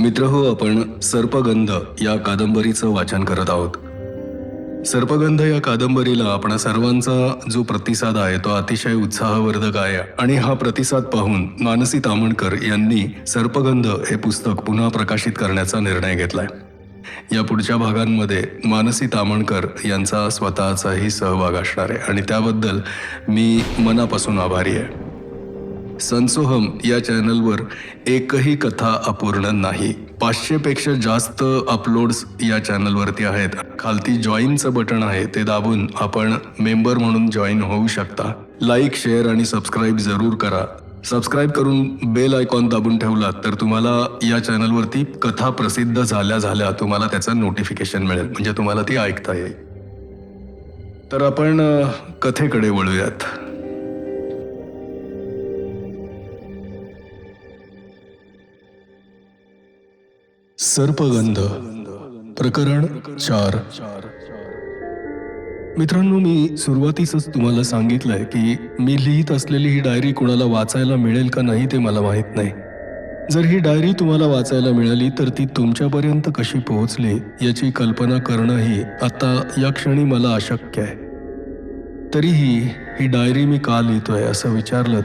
मित्रहो, आपण सर्पगंध या कादंबरीचं वाचन करत आहोत. सर्पगंध या कादंबरीला आपणा सर्वांचा जो प्रतिसाद आहे तो अतिशय उत्साहवर्धक आहे आणि हा प्रतिसाद पाहून मानसी तामणकर यांनी सर्पगंध हे पुस्तक पुन्हा प्रकाशित करण्याचा निर्णय घेतलाय. या पुढच्या भागांमध्ये मानसी तामणकर यांचा स्वतःचाही सहभाग असणार आहे आणि त्याबद्दल मी मनापासून आभारी आहे. संसोहम या चॅनलवर एकही कथा अपूर्ण नाही. 500 पेक्षा जास्त अपलोड्स या चॅनलवरती आहेत. खालती जॉईनचं बटन आहे, ते दाबून आपण मेंबर म्हणून जॉईन होऊ शकता. लाईक, शेअर आणि सबस्क्राईब जरूर करा. सबस्क्राईब करून बेल आयकॉन दाबून ठेवलात तर तुम्हाला या चॅनलवरती कथा प्रसिद्ध झाल्या तुम्हाला त्याचं नोटिफिकेशन मिळेल, म्हणजे तुम्हाला ती ऐकता येईल. तर आपण कथेकडे वळूयात. सर्पगंध प्रकरण 4. मित्रांनो, मी सुरुवातीसच तुम्हाला सांगितलंय की मी लिहित असलेली ही डायरी कुणाला वाचायला मिळेल का नाही ते मला माहीत नाही. जर ही डायरी तुम्हाला वाचायला मिळाली तर ती तुमच्यापर्यंत कशी पोहोचली याची कल्पना करणंही आता या क्षणी मला अशक्य आहे. तरीही ही डायरी मी का लिहितोय असं विचारलं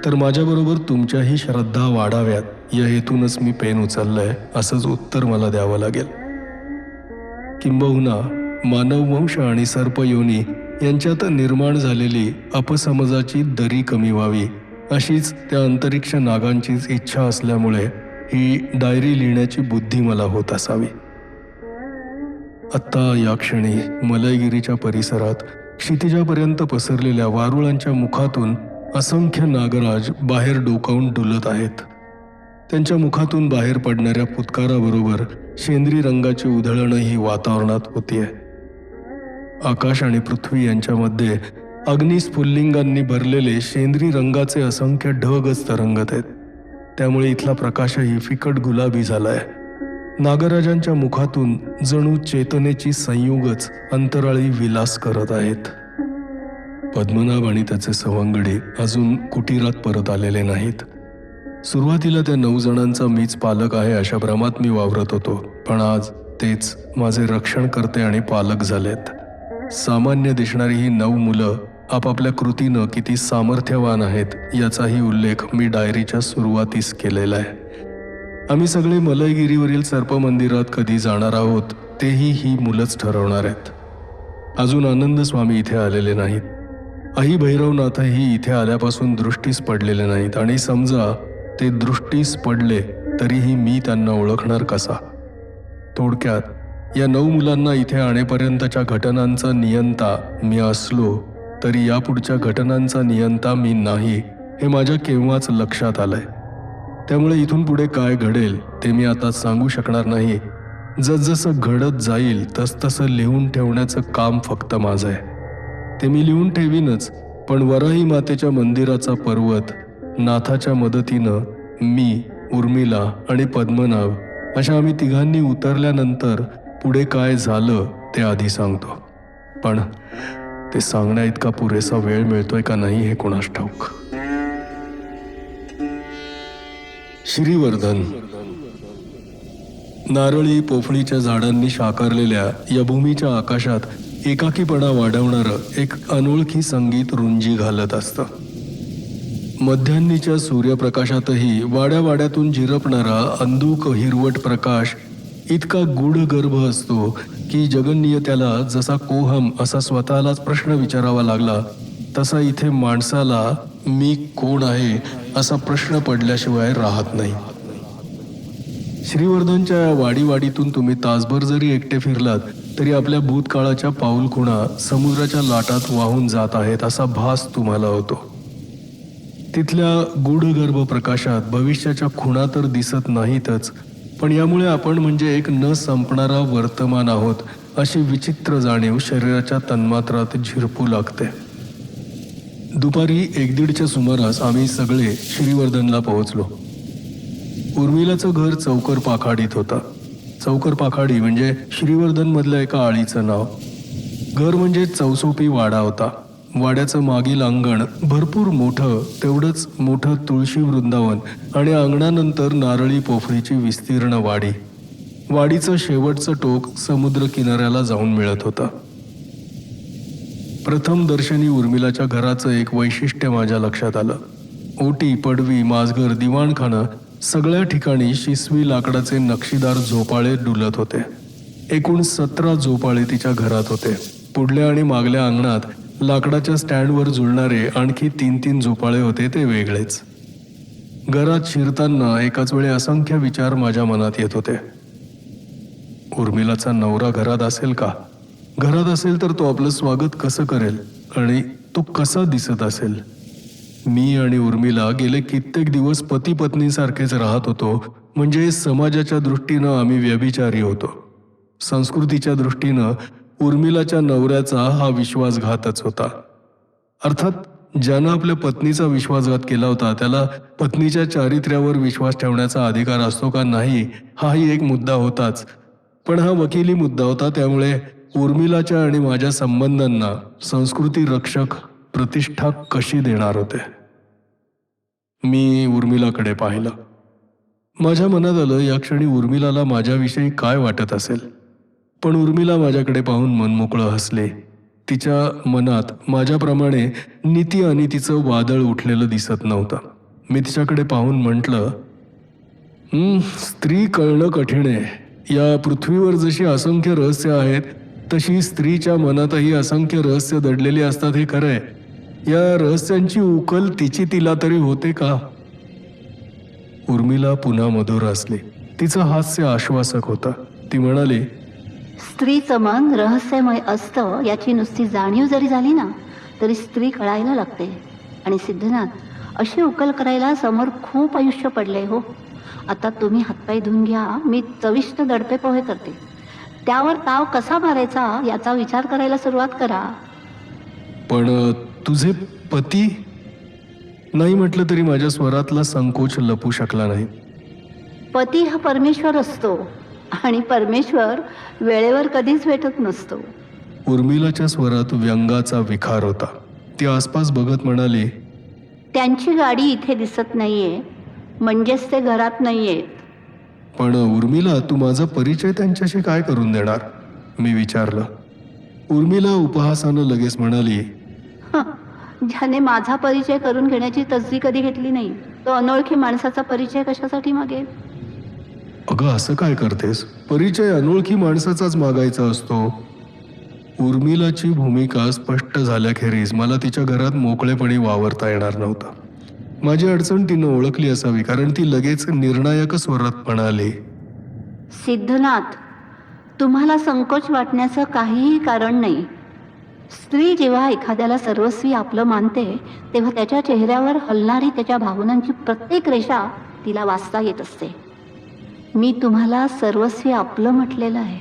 तर माझ्याबरोबर तुमच्याही श्रद्धा वाढाव्यात या हेतूनच मी पेन उचललंय असंच उत्तर मला द्यावं लागेल. किंबहुना मानववंश आणि सर्पयोनी यांच्यात निर्माण झालेली अपसमजाची दरी कमी व्हावी अशीच त्या अंतरिक्ष नागांचीच इच्छा असल्यामुळे ही डायरी लिहिण्याची बुद्धी मला होत असावी. आत्ता या क्षणी मलयगिरीच्या परिसरात क्षितिजापर्यंत पसरलेल्या वारुळांच्या मुखातून असंख्य नागराज बाहेर डोकावून डुलत आहेत. त्यांच्या मुखातून बाहेर पडणाऱ्या फुतकाराबरोबर शेंद्री रंगाची उधळणही वातावरणात होतीये. आकाश आणि पृथ्वी यांच्यामध्ये अग्निस्फुल्लिंगांनी भरलेले शेंद्री रंगाचे असंख्य ढगच तरंगत आहेत. त्यामुळे इथला प्रकाशही फिकट गुलाबी झालाय. नागराजांच्या मुखातून जणू चेतनेची संयुगच अंतराळी विलास करत आहेत. पद्मनाभ आणि त्याचे सवंगडी अजून कुटीरात परत आलेले नाहीत. सुरुवातीला त्या 9 जणांचा मीच पालक आहे अशा भ्रमात मी वावरत होतो, पण आज तेच माझे रक्षण करते आणि पालक झालेत. सामान्य दिसणारी ही 9 मुलं आपापल्या कृतीनं किती सामर्थ्यवान आहेत याचाही उल्लेख मी डायरीच्या सुरुवातीस केलेला आहे. आम्ही सगळे मलयगिरीवरील सर्पमंदिरात कधी जाणार आहोत तेही ही मुलंच ठरवणार आहेत. अजून आनंद स्वामी इथे आलेले नाहीत. आई भैरवनाथही इथे आल्यापासून दृष्टीस पडलेले नाहीत आणि समजा ते दृष्टीस पडले तरीही मी त्यांना ओळखणार कसा. थोडक्यात या 9 मुलांना इथे आणेपर्यंतच्या घटनांचा नियंता मी असलो तरी यापुढच्या घटनांचा नियंता मी नाही हे माझ्या केव्हाच लक्षात आलंय. त्यामुळे इथून पुढे काय घडेल ते मी आता सांगू शकणार नाही. जसजसं घडत जाईल तसतसं लिहून ठेवण्याचं काम फक्त माझं आहे. ते मी लिहून ठेवीनच, पण वराही मातेच्या मंदिराचा पर्वत नाथाच्या मदतीनं मी, उर्मिला आणि पद्मनाभ अशा आम्ही तिघांनी उतरल्यानंतर पुढे काय झालं ते आधी सांगतो. पण ते सांगण्या इतका पुरेसा वेळ मिळतोय का नाही हे कोणास ठाऊक. श्रीवर्धन. नारळी पोफळीच्या झाडांनी शाकारलेल्या या भूमीच्या आकाशात एकाकीपणा वाढवणारं एक अनोळखी संगीत रुंजी घालत असतं. मध्यान्नीच्या सूर्यप्रकाशातही वाड्यावाड्यातून झिरपणारा अंधुक हिरवट प्रकाश इतका गूढगर्भ असतो की जगन्नियत्याला जसा कोहम असा स्वतःलाच प्रश्न विचारावा लागला तसा इथे माणसाला मी कोण आहे असा प्रश्न पडल्याशिवाय राहत नाही. श्रीवर्धनच्या या वाडीवाडीतून तुम्ही तासभर जरी एकटे फिरलात तरी आपल्या भूतकाळाच्या पाऊलखुणा समुद्राच्या लाटात वाहून जात आहेत असा भास तुम्हाला होतो. तिथल्या गूढगर्भ प्रकाशात भविष्याच्या खुणा तर दिसत नाहीतच, पण यामुळे आपण म्हणजे एक न संपणारा वर्तमान आहोत अशी विचित्र जाणीव शरीराच्या तन्मात्रात झिरपू लागते. दुपारी 1:30च्या सुमारास आम्ही सगळे श्रीवर्धनला पोहोचलो. उर्मिलाचं घर चौकर पाखाडीत होतं. चौकर पाखाडी म्हणजे श्रीवर्धनमधल्या एका आळीचं नाव. घर म्हणजे चौसोपी वाडा होता. वाड्याचं मागील अंगण भरपूर मोठं, तेवढंच मोठं तुळशी वृंदावन आणि अंगणानंतर नारळी पोफळीची विस्तीर्ण वाडी. वाडीचं शेवटचं टोक समुद्र किनाऱ्याला जाऊन मिळत होतं. प्रथम दर्शनी उर्मिलाच्या घराचं एक वैशिष्ट्य माझ्या लक्षात आलं. ओटी, पडवी, माजघर, दिवाणखाना सगळ्या ठिकाणी शिसवी लाकडाचे नक्षीदार झोपाळे डुलत होते. एकूण 17 झोपाळे तिच्या घरात होते. पुढल्या आणि मागल्या अंगणात लाकडाच्या स्टँडवर जुळणारे आणखी 3-3 झोपाळे होते, ते वेगळेच. घरात शिरताना एकाच वेळी असंख्य विचार माझ्या मनात येत होते. उर्मिलाचा नवरा घरात असेल का? घरात असेल तर तो आपलं स्वागत कसं करेल आणि तो कसा दिसत असेल? मी आणि उर्मिला गेले कित्येक दिवस पती पत्नीसारखेच राहत होतो, म्हणजे समाजाच्या दृष्टीनं आम्ही व्यभिचारी होतो. संस्कृतीच्या दृष्टीनं उर्मिलाच्या नवऱ्याचा हा विश्वासघातच होता. अर्थात ज्यानं आपल्या पत्नीचा विश्वासघात केला होता त्याला पत्नीच्या चारित्र्यावर विश्वास ठेवण्याचा अधिकार असतो का नाही, हाही एक मुद्दा होताच. पण हा वकिली मुद्दा होता, त्यामुळे उर्मिलाच्या आणि माझ्या संबंधांना संस्कृती रक्षक प्रतिष्ठा कशी देणार होते? मी उर्मिलाकडे पाहिलं. माझ्या मनात आलं, या क्षणी उर्मिलाला माझ्याविषयी काय वाटत असेल. पण उर्मिला माझ्याकडे पाहून मनमोकळं हसले. तिच्या मनात माझ्याप्रमाणे नीती आणि तिचं वादळ उठलेलं दिसत नव्हतं. मी तिच्याकडे पाहून म्हटलं, स्त्री कळणं कठीण आहे. या पृथ्वीवर जशी असंख्य रहस्य आहेत तशी स्त्रीच्या मनातही असंख्य रहस्य दडलेली असतात, हे खरं आहे. या रहस्यांची उकल तिला तरी होते का? उर्मिला पुन्हा मधुर हसली. तिचं हास्य आश्वासक होतं. ती म्हणाली, स्त्रीचं मन रहस्यमय असतं याची नुसती जाणीव जरी झाली ना तरी स्त्री कळायला लागते. आणि सिद्धनाथ, अशी उकल करायला समोर खूप आयुष्य पडले हो. आता तुम्ही हातपाय धुवून घ्या, मी चविष्ट दडपे पोहे करते. त्यावर ताव कसा मारायचा याचा विचार करायला सुरुवात करा. पण तुझे पती? नाही म्हटलं तरी माझ्या स्वरातला संकोच लपू शकला नाही. पती हा परमेश्वर असतो आणि परमेश्वर वेळेवर कधीच भेटत नसतो. उर्मिलाच्या स्वरात व्यंगाचा विखार होता. ती आसपास बघत म्हणाली, त्यांची गाडी इथे दिसत नाहीये म्हणजेच ते घरात नाहीयेत. पण उर्मिला, तू माझा परिचय त्यांच्याशी काय करून देणार? मी विचारलं. उर्मिला उपहासानं लगेच म्हणाली, ज्याने माझा परिचय करून घेण्याची तसदी कधी घेतली नाही तो अनोळखी माणसाचा परिचय कशासाठी मागेल? अगं, असं काय करतेस? परिचय अनोळखी माणसाचाच मागायचा असतो. उर्मिलाची भूमिका स्पष्ट झाल्याखेरीज मला तिच्या घरात मोकळेपणी वावरता येणार नव्हतं. माझी अडचण तिनं ओळखली असावी, कारण ती लगेच निर्णायक स्वरात म्हणाली, सिद्धनाथ, तुम्हाला संकोच वाटण्याचं काहीही कारण नाही. स्त्री जेव्हा एखाद्याला सर्वस्वी आपलं मानते तेव्हा त्याच्या चेहऱ्यावर हलणारी त्याच्या भावनांची प्रत्येक रेषा तिला वाचता येत असते. मी तुम्हाला सर्वस्वी आपलं म्हटलेलं आहे,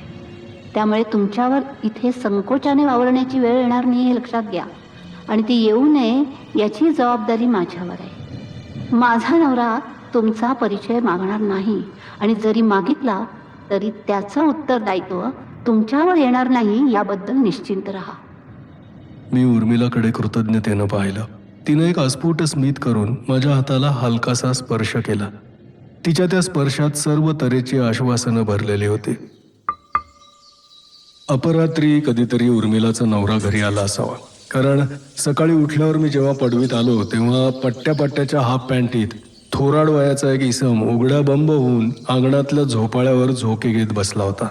त्यामुळे तुमच्यावर इथे संकोचाने वावरण्याची वेळ येणार नाही हे लक्षात घ्या. आणि ती येऊ नये याची जबाबदारी माझ्यावर आहे. माझा नवरा तुमचा परिचय मागणार नाही, आणि जरी मागितला तरी त्याचं उत्तरदायित्व तुमच्यावर येणार नाही याबद्दल निश्चिंत राहा. मी उर्मिलाकडे कृतज्ञतेनं पाहिलं. तिनं एक अस्फुट स्मित करून माझ्या हाताला हलकासा स्पर्श केला. तिच्या त्या स्पर्शात सर्व तऱ्हेची आश्वासनं भरलेली होती. अपरात्री कधीतरी उर्मिलाचा नवरा घरी आला असावा, कारण सकाळी उठल्यावर मी जेव्हा पडवीत आलो तेव्हा पट्ट्याच्या हाफ पॅन्टीत थोराड वयाचा एक इसम उघड्या बंब होऊन अंगणातल्या झोपाळ्यावर झोके घेत बसला होता.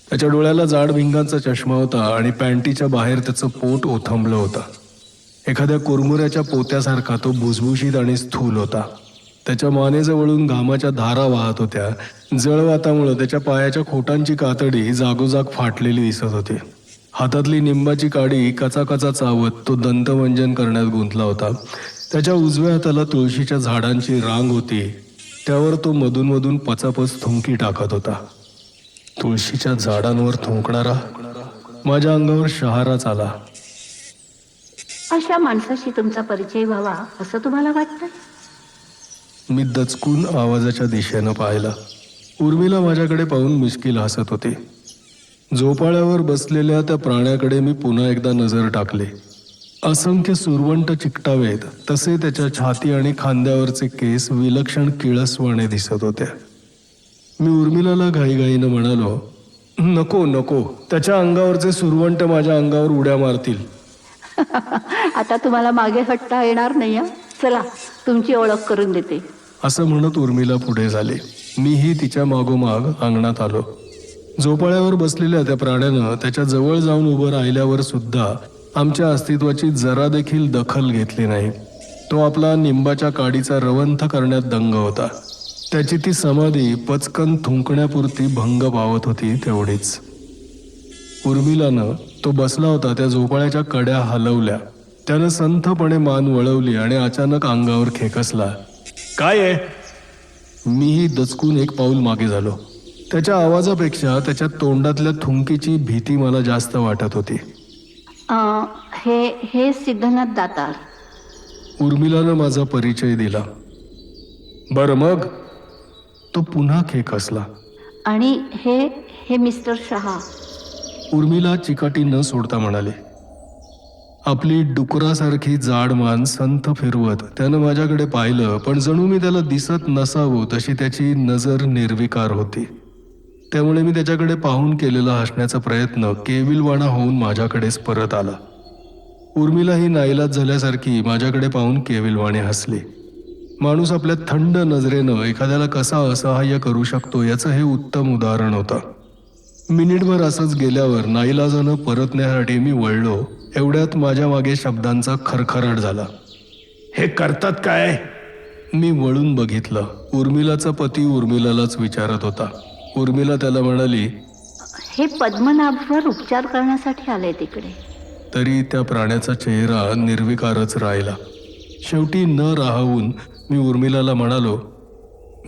त्याच्या डोळ्याला जाड भिंगांचा चष्मा होता आणि पॅन्टीच्या बाहेर त्याचं पोट ओथंबलं होतं. एखाद्या कुरमुऱ्याच्या पोत्यासारखा तो भुसभुशीत आणि स्थूल होता. त्याच्या मानेजवळून घामाच्या धारा वाहत होत्या. जळवातामुळे त्याच्या पायाच्या खोटांची कातडी जागोजाग फाटलेली दिसत होती. हातातली निंबाची काडी कचाकचा चावत तो दंतमंजन करण्यात गुंतला होता. त्याच्या उजव्या हाताला तुळशीच्या झाडांची रांग होती, त्यावर तो मधून पचापच थुंकी टाकत होता. तुळशीच्या झाडांवर थुंकणारा माझ्या अंगावर शहाराच आला. अशा माणसाशी तुमचा परिचय व्हावा असं तुम्हाला वाटतं? मी दचकून आवाजाच्या दिशेनं पाहिलं. उर्मिला माझ्याकडे पाहून मिश्किल हसत होती. झोपाळ्यावर बसलेल्या त्या प्राण्याकडे मी पुन्हा एकदा नजर टाकली. असंख्य सुरवंट चिकटावेत तसे त्याच्या छाती आणि खांद्यावरचे केस विलक्षण किळसवाणे दिसत होते. मी उर्मिलाला घाईघाईनं म्हणालो, नको नको, त्याच्या अंगावरचे सुरवंट माझ्या अंगावर उड्या मारतील. आता तुम्हाला मागे हटता येणार नाही हं? चला तुमची ओळख करून देते. असं म्हणत उर्मिला पुढे झाली. मीही तिच्या मागोमाग अंगणात आलो. झोपाळ्यावर बसलेल्या त्या प्राण्यानं त्याच्या जवळ जाऊन उभं राहिल्यावर सुद्धा आमच्या अस्तित्वाची जरा देखील दखल घेतली नाही. तो आपला निंबाच्या काडीचा रवंथ करण्यात दंग होता. त्याची ती समाधी पचकन थुंकण्यापुरती भंग पावत होती तेवढीच. उर्मिलानं तो बसला होता त्या झोपाळ्याच्या कड्या हलवल्या. त्यानं संथपणे मान वळवली आणि अचानक अंगावर खेकसला. काय आहे? मीही दचकून एक पाऊल मागे झालो. त्याच्या आवाजापेक्षा त्याच्या तोंडातल्या थुंकीची भीती मला जास्त वाटत होती. हे सिद्धनाथ दातार. उर्मिलानं माझा परिचय दिला. बरं मग? तो पुन्हा खेकसला. आणि हे मिस्टर शहा. उर्मिला चिकाटी न सोडता म्हणाली. आपली डुकरासारखी जाड मान संथ फिरवत त्यानं माझ्याकडे पाहिलं, पण जणू मी त्याला दिसत नसावं तशी त्याची नजर निर्विकार होती. त्यामुळे मी त्याच्याकडे पाहून केलेला हसण्याचा प्रयत्न केविलवाणा होऊन माझ्याकडेच परत आला. उर्मिला ही नाईलाज झाल्यासारखी माझ्याकडे पाहून केविलवाणे हसली. माणूस आपल्या थंड नजरेनं एखाद्याला कसा असहाय्य करू शकतो याचं हे उत्तम उदाहरण होतं. मिनिटभर असंच गेल्यावर नाईलाजानं परतण्यासाठी मी वळलो. एवढ्यात माझ्या मागे शब्दांचा खरखराट झाला. हे करतात काय? मी वळून बघितलं. उर्मिलाचा पती उर्मिलालाच विचारत होता. उर्मिला त्याला म्हणाली, हे पद्मनाभवर उपचार करण्यासाठी आले तिकडे. तरी त्या प्राण्याचा चेहरा निर्विकारच राहिला. शेवटी न राहून मी उर्मिलाला म्हणालो,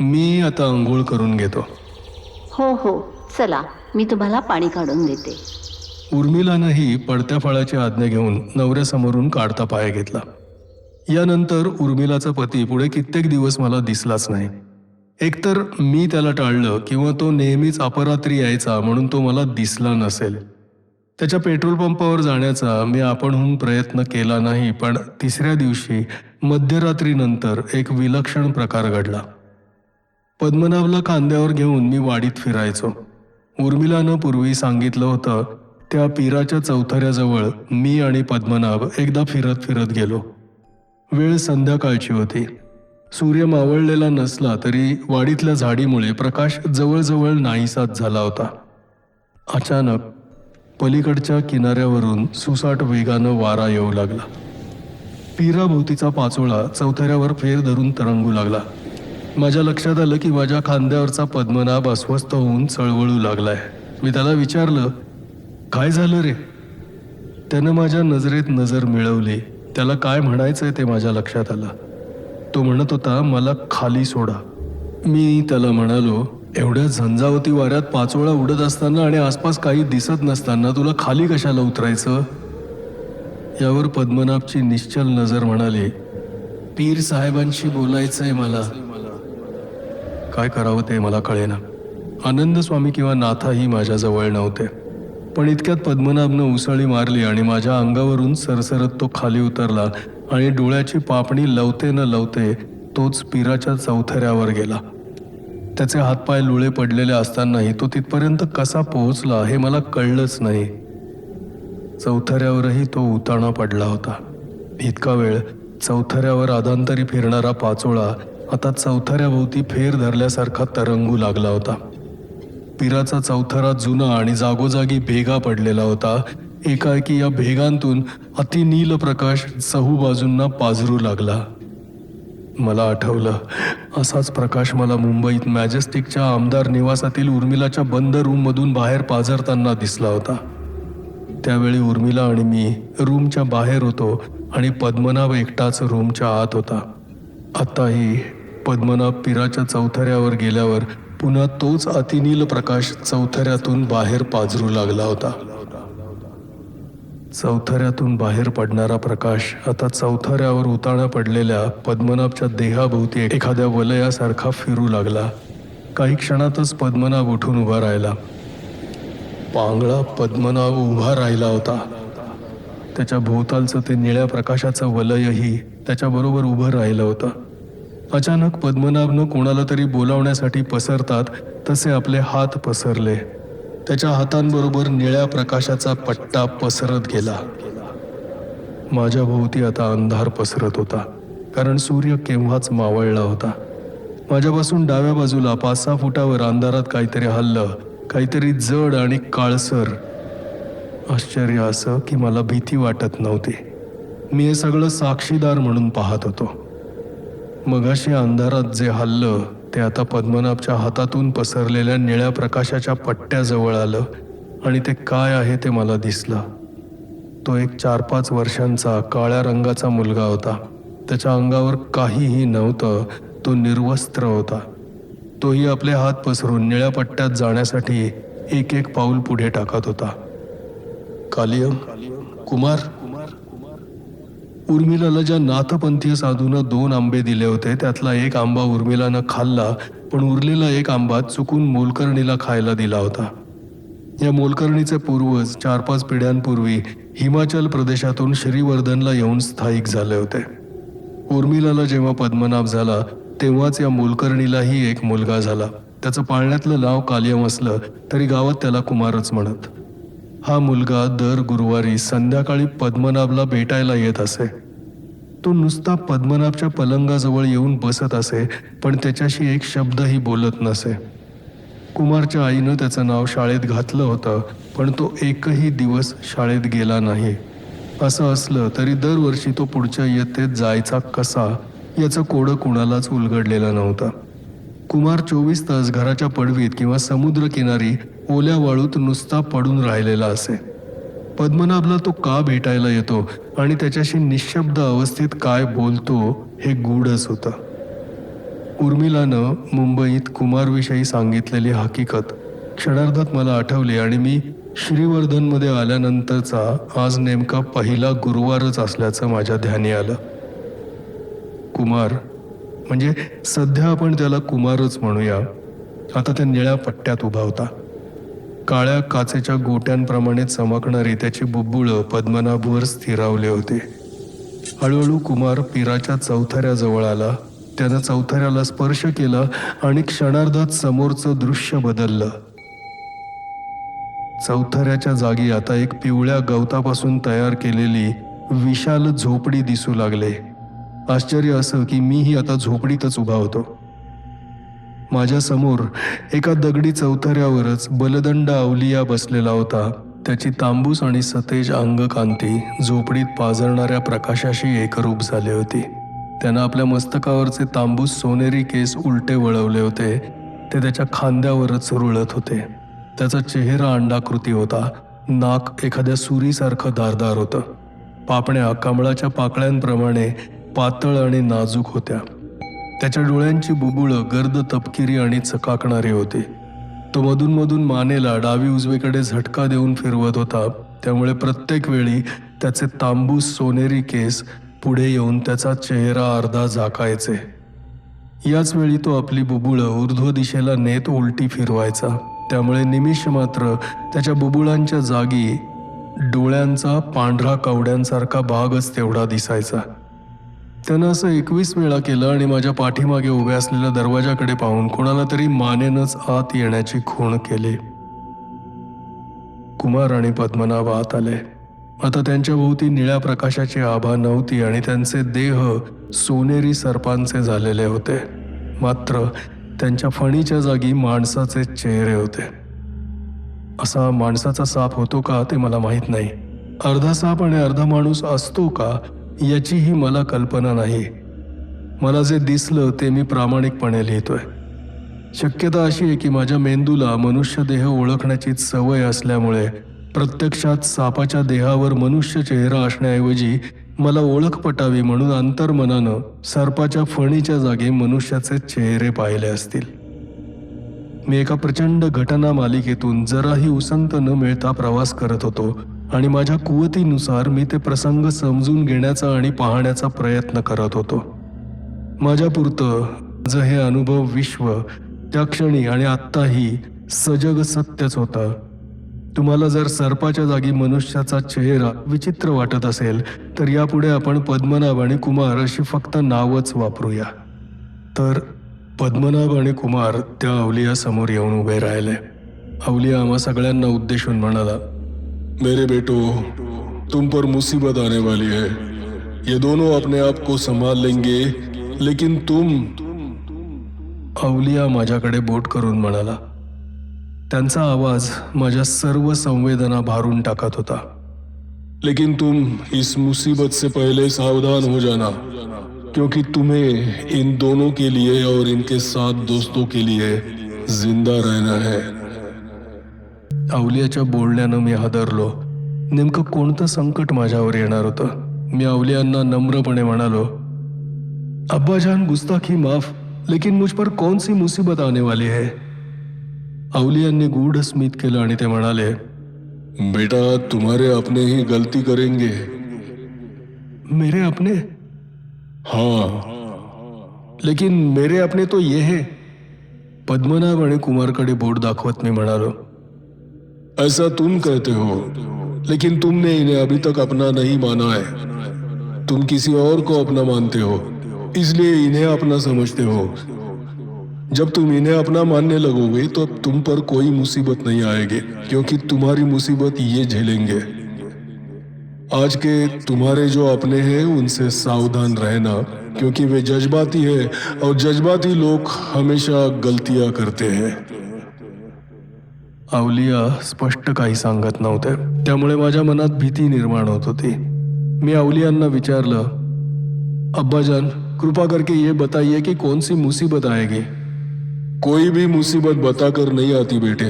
मी आता आंघोळ करून घेतो. हो चला, मी तुम्हाला पाणी काढून देते. उर्मिलानंही पडत्या फळाची आज्ञा घेऊन नवऱ्यासमोरून काढता पाय घेतला. यानंतर उर्मिलाचा पती पुढे कित्येक दिवस मला दिसलाच नाही. एकतर मी त्याला टाळलं किंवा तो नेहमीच अपरात्री यायचा म्हणून तो मला दिसला नसेल. त्याच्या पेट्रोल पंपावर जाण्याचा मी आपणहून प्रयत्न केला नाही, पण तिसऱ्या दिवशी मध्यरात्रीनंतर एक विलक्षण प्रकार घडला. पद्मनाभला खांद्यावर घेऊन मी वाडीत फिरायचो. उर्मिलानं पूर्वी सांगितलं होतं त्या पीराच्या चौथऱ्याजवळ मी आणि पद्मनाभ एकदा फिरत फिरत गेलो. वेळ संध्याकाळची होती. सूर्य मावळलेला नसला तरी वाडीतल्या झाडीमुळे प्रकाश जवळजवळ नाहीसाच झाला होता. अचानक पलीकडच्या किनाऱ्यावरून सुसाट वेगानं वारा येऊ लागला. पीराभोवतीचा पाचोळा चौथऱ्यावर फेर धरून तरंगू लागला. माझ्या लक्षात आलं की माझ्या खांद्यावरचा पद्मनाभ अस्वस्थ होऊन चळवळू लागलाय. मी त्याला विचारलं, काय झालं रे? त्यानं माझ्या नजरेत नजर मिळवली. त्याला काय म्हणायचंय ते माझ्या लक्षात आलं. तो म्हणत होता, मला खाली सोडा. मी त्याला म्हणालो, एवढ्या झंझावती वाऱ्यात पाचोळा उडत असताना आणि आसपास काही दिसत नसताना तुला खाली कशाला उतरायचं? यावर पद्मनाभची निश्चल नजर म्हणाली, पीर साहेबांशी बोलायचंय मला. काय करावं ते मला कळेना. आनंद स्वामी किंवा नाथाही माझ्याजवळ नव्हते. पण इतक्यात पद्मनाभनं उसळी मारली आणि माझ्या अंगावरून सरसरत तो खाली उतरला आणि डोळ्याची पापणी लवते न लवते तोच पीराच्या चौथऱ्यावर गेला. त्याचे हातपाय लुळे पडलेले असतानाही तो तिथपर्यंत कसा पोहोचला हे मला कळलंच नाही. चौथऱ्यावरही तो उताणा पडला होता. इतका वेळ चौथऱ्यावर अधांतरी फिरणारा पाचोळा आता चौथऱ्याभोवती फेर धरल्यासारखा तरंगू लागला होता. पीराचा चौथरा जुना आणि जागोजागी भेगा पडलेला होता. एकाएकी या भेगांतून अतिनील प्रकाश चहूबाजूंना पाझरू लागला. मला आठवलं, असाच प्रकाश मला मुंबईत मॅजेस्टिकच्या आमदार निवासातील उर्मिलाच्या बंद रूममधून बाहेर पाझरताना दिसला होता. त्यावेळी उर्मिला आणि मी रूमच्या बाहेर होतो आणि पद्मनाभ एकटाच रूमच्या आत होता. आताही पद्मनाभ पीराच्या चौथऱ्यावर गेल्यावर पुन्हा तोच अतिनील प्रकाश चौथऱ्यातून बाहेर पाझरू लागला होता. चौथऱ्यातून बाहेर पडणारा प्रकाश आता चौथऱ्यावर उताणा पडलेल्या पद्मनाभच्या देहाभोवती एखाद्या वलयासारखा फिरू लागला. काही क्षणातच पद्मनाभ उठून उभा राहिला. पांगळा पद्मनाभ उभा राहिला होता. त्याच्या भोवतालचं ते निळ्या प्रकाशाचं वलयही त्याच्याबरोबर उभं राहिलं होतं. अचानक पद्मनाभनं कोणाला तरी बोलावण्यासाठी पसरतात तसे आपले हात पसरले. त्याच्या हातांबरोबर निळ्या प्रकाशाचा पट्टा पसरत गेला. माझ्या भोवती आता अंधार पसरत होता, कारण सूर्य केव्हाच मावळला होता. माझ्यापासून डाव्या बाजूला 5-6 फुटावर अंधारात काहीतरी हललं, काहीतरी जड आणि काळसर. आश्चर्य असं की मला भीती वाटत नव्हती. मी हे सगळं साक्षीदार म्हणून पाहत होतो. मगाशी अंधारात जे हललं ते आता पद्मनाभच्या हातातून पसरलेल्या निळ्या प्रकाशाच्या पट्ट्याजवळ आलं आणि ते काय आहे ते मला दिसलं. तो एक 4-5 वर्षांचा काळ्या रंगाचा मुलगा होता. त्याच्या अंगावर काहीही नव्हतं. तो निर्वस्त्र होता. तोही आपले हात पसरून निळ्या पट्ट्यात जाण्यासाठी एक पाऊल पुढे टाकत होता. कालियम, कुमार. उर्मिलाला ज्या नाथपंथीय साधूनं 2 आंबे दिले होते त्यातला एक आंबा उर्मिलानं खाल्ला, पण उरलेला एक आंबा चुकून मोलकर्णीला खायला दिला होता. या मोलकर्णीचे पूर्वज 4-5 पिढ्यांपूर्वी हिमाचल प्रदेशातून श्रीवर्धनला येऊन स्थायिक झाले होते. उर्मिलाला जेव्हा पद्मनाभ झाला तेव्हाच या मोलकर्णीलाही एक मुलगा झाला. त्याचं पाळण्यातलं नाव कालियम असलं तरी गावात त्याला कुमारच म्हणत. हा मुलगा दर गुरुवारी संध्याकाळी पद्मनाभला भेटायला येत असे. तो नुसता पद्मनाभच्या पलंगाजवळ येऊन बसत असे, पण त्याच्याशी एक शब्दही बोलत नसे. कुमारच्या आईनं त्याचं नाव शाळेत घातलं होतं, पण तो एकही दिवस शाळेत गेला नाही. असं असलं तरी दरवर्षी तो पुढच्या इयत्तेत जायचा कसा याचं कोडं कुणालाच उलगडलेलं नव्हतं. कुमार 24 तास घराच्या पडवीत किंवा समुद्रकिनारी ओल्या वाळूत नुसता पडून राहिलेला असे. पद्मनाभला तो का भेटायला येतो आणि त्याच्याशी निशब्द अवस्थेत काय बोलतो हे गूढच होतं. उर्मिलानं मुंबईत कुमारविषयी सांगितलेली हकीकत क्षणार्धात मला आठवली आणि मी श्रीवर्धनमध्ये आल्यानंतरचा आज नेमका पहिला गुरुवारच असल्याचं माझ्या ध्यानी आलं. कुमार म्हणजे सध्या आपण त्याला कुमारच म्हणूया. आता त्या निळ्या पट्ट्यात उभा होता. काळ्या काचेच्या गोट्यांप्रमाणे चमकणारी त्याची बुब्बुळं पद्मनाभवर स्थिरावले होते. हळूहळू कुमार पीराच्या चौथऱ्याजवळ आला. त्यानं चौथऱ्याला स्पर्श केला आणि क्षणार्धात समोरचं दृश्य बदललं. चौथऱ्याच्या जागी आता एक पिवळ्या गवतापासून तयार केलेली विशाल झोपडी दिसू लागले. आश्चर्य असं की मीही आता झोपडीतच उभा होतो. माझ्या समोर एका दगडी चौथऱ्यावरच बलदंड अवलिया बसलेला होता. त्याची तांबूस आणि सतेज अंगकांती झोपडीत पाझरणाऱ्या प्रकाशाशी एकरूप झाली होती. त्यानं आपल्या मस्तकावरचे तांबूस सोनेरी केस उलटे वळवले होते. ते त्याच्या खांद्यावरच रुळत होते. त्याचा चेहरा अंडाकृती होता. नाक एखाद्या सुरीसारखं धारदार होतं. पापण्या कमळाच्या पाकळ्यांप्रमाणे पातळ आणि नाजूक होत्या. त्याच्या डोळ्यांची बुबुळं गर्द तपकिरी आणि चकाकणारी होती. तो मधून मानेला डावी उजवीकडे झटका देऊन फिरवत होता. त्यामुळे प्रत्येक वेळी त्याचे तांबूस सोनेरी केस पुढे येऊन त्याचा चेहरा अर्धा झाकायचे. याच वेळी तो आपली बुबुळं ऊर्ध्व दिशेला नेत उलटी फिरवायचा. त्यामुळे निमिष मात्र त्याच्या बुबुळांच्या जागी डोळ्यांचा पांढरा कवड्यांसारखा भागच तेवढा दिसायचा. त्यानं असं 21 वेळा केलं आणि माझ्या पाठीमागे उभ्या असलेल्या दरवाजाकडे पाहून कोणाला तरी मानेनच आत येण्याची खूण केली. कुमार आणि पद्मनाभ आत आले. आता त्यांच्या भोवती निळ्या प्रकाशाची आभा नव्हती आणि त्यांचे देह सोनेरी सर्पांचे झालेले होते. मात्र त्यांच्या फणीच्या जागी माणसाचे चेहरे होते. असा माणसाचा साप होतो का ते मला माहीत नाही. अर्धा साप आणि अर्धा माणूस असतो का याचीही मला कल्पना नाही. मला जे दिसलं ते मी प्रामाणिकपणे लिहितोय. शक्यता अशी आहे की माझ्या मेंदूला मनुष्य देह ओळखण्याची सवय असल्यामुळे प्रत्यक्षात सापाच्या देहावर मनुष्य चेहरा असण्याऐवजी मला ओळख पटावी म्हणून अंतर्मनानं सर्पाच्या फणीच्या जागी मनुष्याचे चेहरे पाहिले असतील. मी एका प्रचंड घटना मालिकेतून जराही उसंत न मिळता प्रवास करत होतो आणि माझ्या कुवतीनुसार मी ते प्रसंग समजून घेण्याचा आणि पाहण्याचा प्रयत्न करत होतो. माझ्यापुरतं जे हे अनुभव विश्व त्या क्षणी आणि आत्ताही सजग सत्यच होतं. तुम्हाला जर सर्पाच्या जागी मनुष्याचा चेहरा विचित्र वाटत असेल तर यापुढे आपण पद्मनाभ आणि कुमार अशी फक्त नावच वापरूया. तर पद्मनाभ आणि कुमार त्या अवलिया समोर येऊन उभे राहिले. अवलिया आम्हा सगळ्यांना उद्देशून म्हणाला, मेरे बेटो, तुम पर मुसीबत आने वाली है. ये दोनों अपने आप को संभाल लेंगे, लेकिन तुम. अवलिया माझ्याकडे बोट करून म्हणाला. त्यांचा आवाज माझ्या सर्व संवेदना भारून टाकत होता. लेकिन तुम इस मुसीबत से पहले सावधान हो जाना, क्योंकि तुम्हें इन दोनों के लिए और इनके 7 दोस्तों के लिए जिंदा रहना है. अवलियाच्या बोलण्यानं मी हादरलो. नेमकं कोणतं संकट माझ्यावर येणार होतं. मी अवलियांना नम्रपणे म्हणालो, अब्बाजान, गुस्ताखी माफ, लेकिन मुझ पर कौन सी मुसीबत आने वाली है. अवलियांनी गूढ स्मित केलं आणि ते म्हणाले, बेटा, तुम्हारे अपने ही गलती करेंगे. मेरे अपने? हाँ, लेकिन मेरे अपने तो ये है. पद्मनाभ आणि कुमारकडे बोट दाखवत मी म्हणालो, ऐसा तुम कहते हो, लेकिन तुमने इन्हें अभी तक अपना नहीं माना है. तुम किसी और को अपना मानते हो, इसलिए इन्हें अपना समझते हो. जब तुम इन्हें अपना मानने लगोगे तो अब तुम पर कोई मुसीबत नहीं आएगी, क्योंकि तुम्हारी मुसीबत ये झेलेंगे. आज के तुम्हारे जो अपने हैं उनसे सावधान रहना, क्योंकि वे जज्बाती है और जज्बाती लोग हमेशा गलतियां करते हैं. अवलिया स्पष्ट काही सांगत नव्हते, त्यामुळे माझ्या मनात भीती निर्माण होत होती. मी अवलियांना विचारलं, अब्बाजान, कृपा करके ये बताइए कि कौन सी मुसीबत आएगी. कोई भी मुसीबत बताकर नहीं आती बेटे.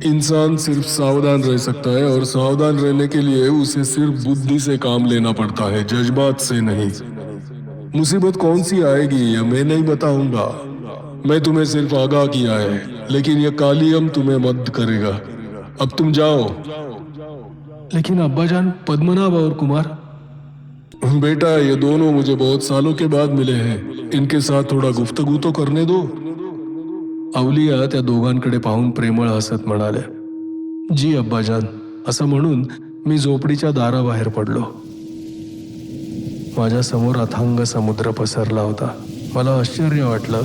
इंसान सिर्फ सावधान रह सकता है, और सावधान रहने के लिए उसे सिर्फ बुद्धि से काम लेना पड़ता है, जज्बात से नहीं. मुसीबत कौन सी आएगी यह मैं नहीं बताऊंगा. मैं तुम्हें सिर्फ आगाह किया है, लेकिन यह कालियम तुम्हें मद करेगा. अब तुम जाओ. लेकिन अब्बाजान, पद्मनाभ और कुमार. बेटा, ये दोनों मुझे बहुत सालों के बाद मिले हैं. इनके साथ थोड़ा गुफ्तगू तो करने दो. अवलिया त्या दोघांकडे पाहून प्रेमळ हसत म्हणाले, जी अब्बाजान. असं म्हणून मी झोपडीच्या दाराबाहेर पडलो. माझ्या समोर अथांग समुद्र पसरला होता. मला आश्चर्य वाटलं.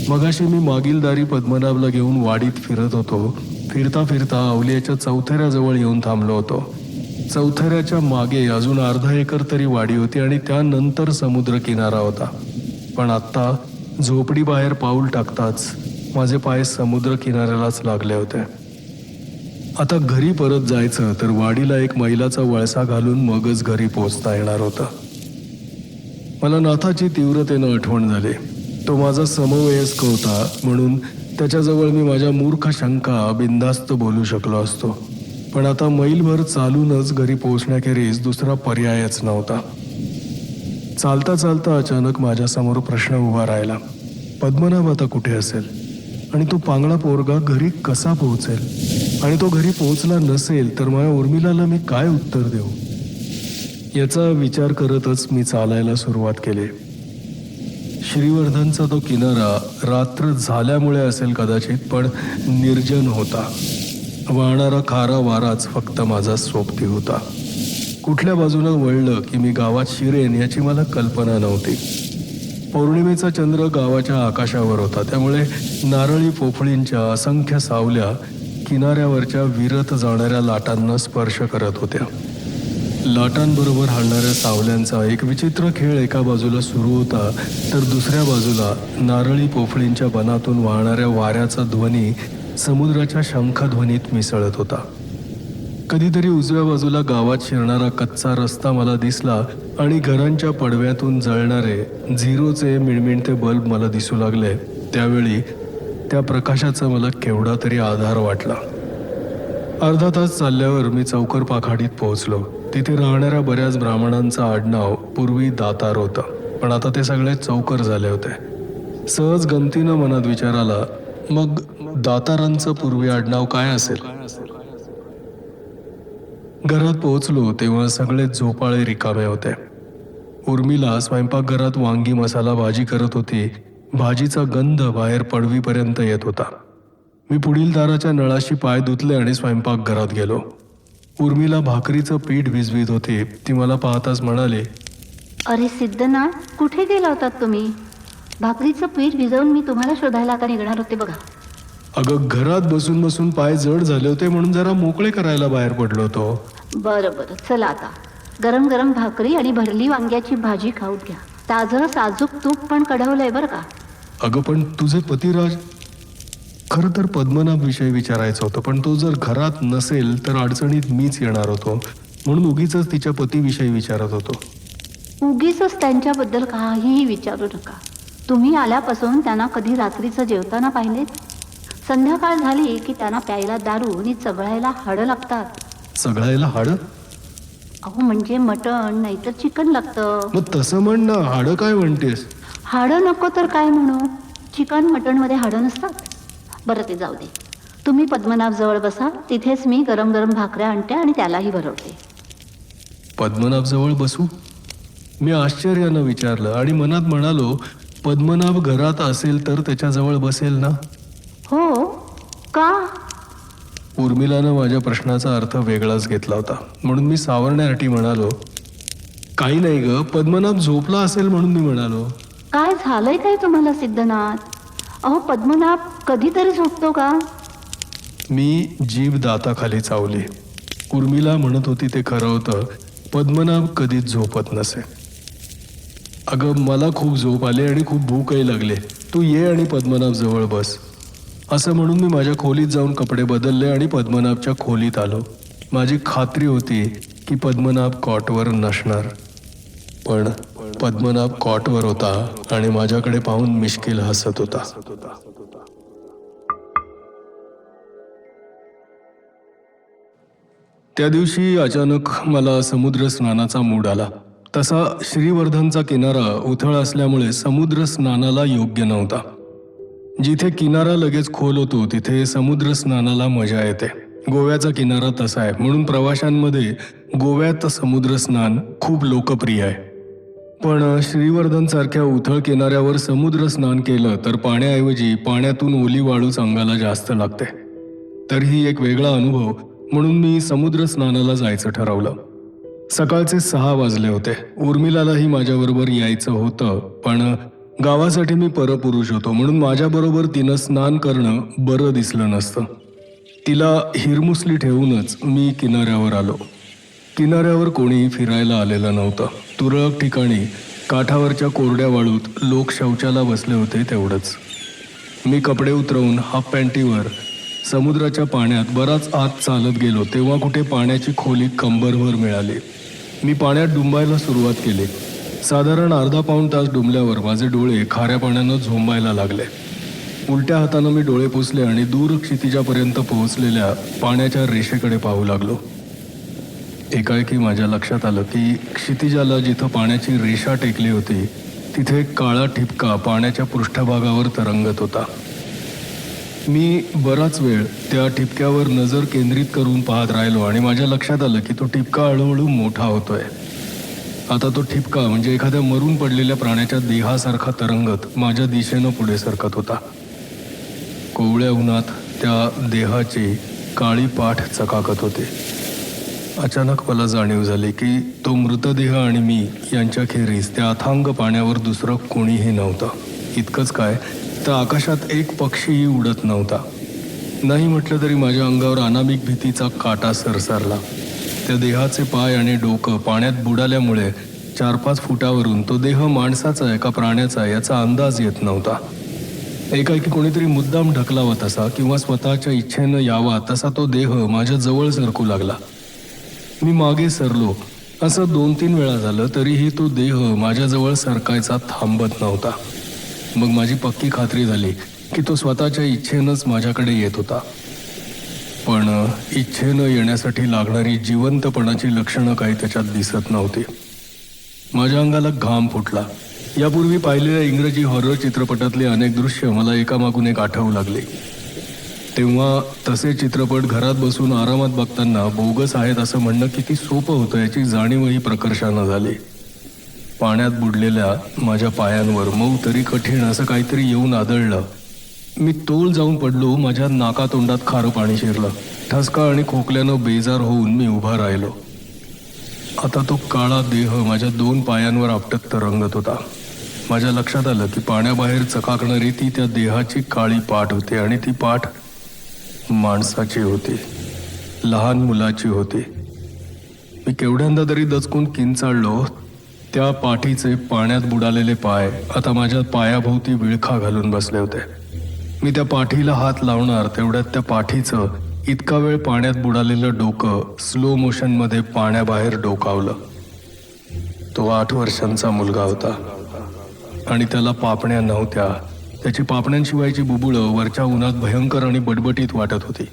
मगाशी मी मागील दारी पद्मनाभला घेऊन वाडीत फिरत होतो. फिरता फिरता अवलियाच्या चौथऱ्याजवळ येऊन थांबलो होतो. चौथऱ्याच्या मागे अजून अर्धा एकर तरी वाडी होती आणि त्यानंतर समुद्र किनारा होता. पण आत्ता झोपडी बाहेर पाऊल टाकताच माझे पाय समुद्र किनाऱ्यालाच लागले होते. आता घरी परत जायचं तर वाडीला एक मैलाचा वळसा घालून मगच घरी पोहोचता येणार होतं. मला नाथाची तीव्रतेनं आठवण झाली. तो माझा समवयस्क होता, म्हणून त्याच्याजवळ मी माझ्या मूर्ख शंका बिनधास्त बोलू शकलो असतो. पण आता मैलभर चालूनच घरी पोहोचण्याखेरीज दुसरा पर्यायच नव्हता. चालता चालता अचानक माझ्यासमोर प्रश्न उभा राहिला, पद्मनाभ आता कुठे असेल, आणि तो पांगळा पोरगा घरी कसा पोहोचेल, आणि तो घरी पोहोचला नसेल तर माझ्या उर्मिलाला मी काय उत्तर देऊ. याचा विचार करतच मी चालायला सुरुवात केली. श्रीवर्धनचा तो किनारा रात्र झाल्यामुळे असेल कदाचित, पण निर्जन होता. वाहणारा खारा वाराच फक्त माझा सोबती होता. कुठल्या बाजूनं वळलं की मी गावात शिरेन याची मला कल्पना नव्हती. पौर्णिमेचा चंद्र गावाच्या आकाशावर होता, त्यामुळे नारळी पोफळींच्या असंख्य सावल्या किनाऱ्यावरच्या विरत जाणाऱ्या लाटांना स्पर्श करत होत्या. लाटांबरोबर हलणाऱ्या सावल्यांचा एक विचित्र खेळ एका बाजूला सुरू होता, तर दुसऱ्या बाजूला नारळी पोफळींच्या बनातून वाहणाऱ्या वाऱ्याचा ध्वनी समुद्राच्या शंखध्वनीत मिसळत होता. कधीतरी उजव्या बाजूला गावात शिरणारा कच्चा रस्ता मला दिसला आणि घरांच्या पडव्यातून जळणारे झिरोचे मिणमिणते बल्ब मला दिसू लागले. त्यावेळी त्या प्रकाशाचा मला केवढा तरी आधार वाटला. अर्धा तास चालल्यावर मी चौकर पाखाडीत पोहोचलो. तिथे राहणाऱ्या बऱ्याच ब्राह्मणांचं आडनाव पूर्वी दातार होतं, पण आता ते सगळे चौकर झाले होते. सहज गमतीनं मनात विचार आला, मग दातारांचं पूर्वी आडनाव काय असेल. घरात पोहोचलो तेव्हा सगळे झोपाळे रिकामे होते. उर्मिला स्वयंपाकघरात वांगी मसाला भाजी करत होती. भाजीचा गंध बाहेर पडवीपर्यंत येत होता. मी पुढील दाराच्या नळाशी पाय धुतले आणि स्वयंपाकघरात गेलो. उर्मिला भाकरीचं पीठ भिजवीत होती. ती मला पाहताच म्हणाले, अरे सिद्धनाथ, कुठे गेला होतात तुम्ही? भाकरीचं पीठ भिजवून मी तुम्हाला शोधायला आता निघणार होते बघा. अगं, घरात बसून बसून पाय जड झाले होते म्हणून जरा मोकळे करायला बाहेर पडलो होतो. बरं, चला आता गरम गरम भाकरी आणि भरली वांग्याची भाजी खाऊन घ्या. ताजं साजूक तूप पण कढवलंय बरं का. अगं, पण तुझे पतिराज, खरं तर पद्मनाभ विषयी विचारायचं होतं, पण तो जर घरात नसेल तर अडचणीत मीच येणार होतो, म्हणून उगीच तिच्या पतीविषयी विचारत होतो. उगीच त्यांच्याबद्दल काहीही विचारू नका. तुम्ही आल्यापासून त्यांना कधी रात्रीचं जेवताना पाहिलेत? संध्याकाळ झाली की त्यांना प्यायला दारू आणि चघळायला हाडं लागतात. सगळ्याला हाडं? अहो, म्हणजे मटण नाहीतर चिकन लागतं. मग तसं म्हण ना, हाडं काय म्हणतेस? हाडं नको तर काय म्हणू? चिकन मटणमध्ये हाडं नसतात. बरं, ते जाऊ दे. तुम्ही पद्मनाभ जवळ बसा, तिथेच मी गरम गरम भाकऱ्या आणते आणि त्यालाही भरवते. पद्मनाभ जवळ बसू? मी आश्चर्यानं विचारलं आणि मनात म्हणालो, पद्मनाभ घरात असेल तर त्याच्याजवळ बसेल ना? हो का? उर्मिलानं माझ्या प्रश्नाचा अर्थ वेगळाच घेतला होता, म्हणून मी सावरण्यासाठी म्हणालो, काही नाही ग, पद्मनाभ झोपला असेल म्हणून मी म्हणालो. काय झालंय काय तुम्हाला सिद्धनाथ? अहो, पद्मनाभ कधीतरी झोपतो का? मी जीभ दाताखाली चावली. उर्मिला म्हणत होती ते खरं होतं, पद्मनाभ कधीच झोपत नसे. अगं, मला खूप झोप आली आणि खूप भूकही लागले. तू ये आणि पद्मनाभ जवळ बस. असं म्हणून मी माझ्या खोलीत जाऊन कपडे बदलले आणि पद्मनाभच्या खोलीत आलो. माझी खात्री होती की पद्मनाभ कॉटवर नसणार, पण पद्मनाभ कॉटवर होता आणि माझ्याकडे पाहून मिश्किल हसत होता. त्या दिवशी अचानक मला समुद्र स्नानाचा मूड आला. तसा श्रीवर्धनचा किनारा उथळ असल्यामुळे समुद्र स्नानाला योग्य नव्हता. जिथे किनारा लगेच खोल होतो तिथे समुद्र स्नानाला मजा येते. गोव्याचा किनारा तसा आहे, म्हणून प्रवाशांमध्ये गोव्यात समुद्र स्नान खूप लोकप्रिय आहे. पण श्रीवर्धनसारख्या उथळ किनाऱ्यावर समुद्र स्नान केलं तर पाण्याऐवजी पाण्यातून ओली वाळूच अंगाला जास्त लागते. तर ही एक वेगळा अनुभव म्हणून मी समुद्र स्नानाला जायचं ठरवलं. सकाळचे 6 वाजले होते. उर्मिलालाही माझ्याबरोबर यायचं होतं, पण गावासाठी मी परपुरुष होतो म्हणून माझ्याबरोबर तिनं स्नान करणं बरं दिसलं नसतं. तिला हिरमुसली ठेवूनच मी किनाऱ्यावर आलो. किनाऱ्यावर कोणीही फिरायला आलेलं नव्हतं. तुरळक ठिकाणी काठावरच्या कोरड्या वाळूत लोक शौचाला बसले होते, तेवढंच. मी कपडे उतरवून हाफ पॅन्टीवर समुद्राच्या पाण्यात बराच आत चालत गेलो तेव्हा कुठे पाण्याची खोली कंबरभर मिळाली. मी पाण्यात डुंबायला सुरुवात केली. साधारण अर्धा पाऊण तास डुंबल्यावर माझे डोळे खाऱ्या पाण्यानं झोंबायला लागले. उलट्या हातानं मी डोळे पुसले आणि दूर क्षितिजापर्यंत पोहोचलेल्या पाण्याच्या रेषेकडे पाहू लागलो. एकाएकी माझ्या लक्षात आलं की क्षितिजाला जिथं पाण्याची रेषा टेकली होती तिथे एक काळा ठिपका पाण्याच्या पृष्ठभागावर तरंगत होता. मी बराच वेळ त्या ठिपक्यावर नजर केंद्रित करून पाहत राहिलो आणि माझ्या लक्षात आलं की तो ठिपका हळूहळू मोठा होतोय. आता तो ठिपका म्हणजे एखाद्या मरून पडलेल्या प्राण्याच्या देहासारखा तरंगत माझ्या दिशेनं पुढे सरकत होता. कोवळ्या उन्हात त्या देहाची काळी पाठ चकाकत होती. अचानक मला जाणीव झाली की तो मृतदेह आणि मी यांच्याखेरीज त्या अथांग पाण्यावर दुसरं कोणीही नव्हतं. इतकंच काय तर आकाशात एक पक्षीही उडत नव्हता. नाही म्हटलं तरी माझ्या अंगावर अनामिक भीतीचा काटा सरसारला. त्या देहाचे पाय आणि डोकं पाण्यात बुडाल्यामुळे 4-5 फुटावरून तो देह माणसाचा आहे का प्राण्याचा याचा अंदाज येत नव्हता. एकाएकी कोणीतरी मुद्दाम ढकलावा तसा किंवा स्वतःच्या इच्छेनं यावा तसा तो देह माझ्या जवळ सरकू लागला. मी मागे सरलो. असं 2-3 वेळा झालं तरीही तो देह माझ्याजवळ सरकायचा थांबत नव्हता. मग माझी पक्की खात्री झाली की तो स्वतःच्या इच्छेनंच माझ्याकडे येत होता. पण इच्छेनं येण्यासाठी लागणारी जिवंतपणाची लक्षणं काही त्याच्यात दिसत नव्हती. माझ्या अंगाला घाम फुटला. यापूर्वी पाहिलेल्या इंग्रजी हॉरर चित्रपटातले अनेक दृश्य मला एकामागून एक आठवू लागले. तेव्हा तसे चित्रपट घरात बसून आरामात बघताना बोगस आहेत असं म्हणणं किती सोपं होतं याची जाणीवही प्रकर्षानं झाली. पाण्यात बुडलेल्या माझ्या पायांवर मऊ तरी कठीण असं काहीतरी येऊन आदळलं मी तोल जाऊन पडलो. माझ्या नाकातोंडात खारं पाणी शिरलं. ठसका आणि खोकल्यानं बेजार होऊन मी उभा राहिलो. आता तो काळा देह माझ्या 2 पायांवर आपटत तरंगत होता. माझ्या लक्षात आलं की पाण्याबाहेर चकाकणारी ती त्या देहाची काळी पाठ होती आणि ती पाठ माणसाची होती, लहान मुलाची होती. मी केवढ्यांदा तरी दचकून किंचाळलो. त्या पाठीचे पाण्यात बुडालेले पाय आता माझ्या पायाभोवती विळखा घालून बसले होते. मी त्या पाठीला हात लावणार तेवढ्यात त्या पाठीचं इतका वेळ पाण्यात बुडालेलं डोकं स्लो मोशनमध्ये पाण्याबाहेर डोकावलं. तो 8 वर्षांचा मुलगा होता आणि त्याला पापण्या नव्हत्या. त्याची पापण्यांशिवायची बुबुळं वरच्या उन्हात भयंकर आणि बटबटीत वाटत होती.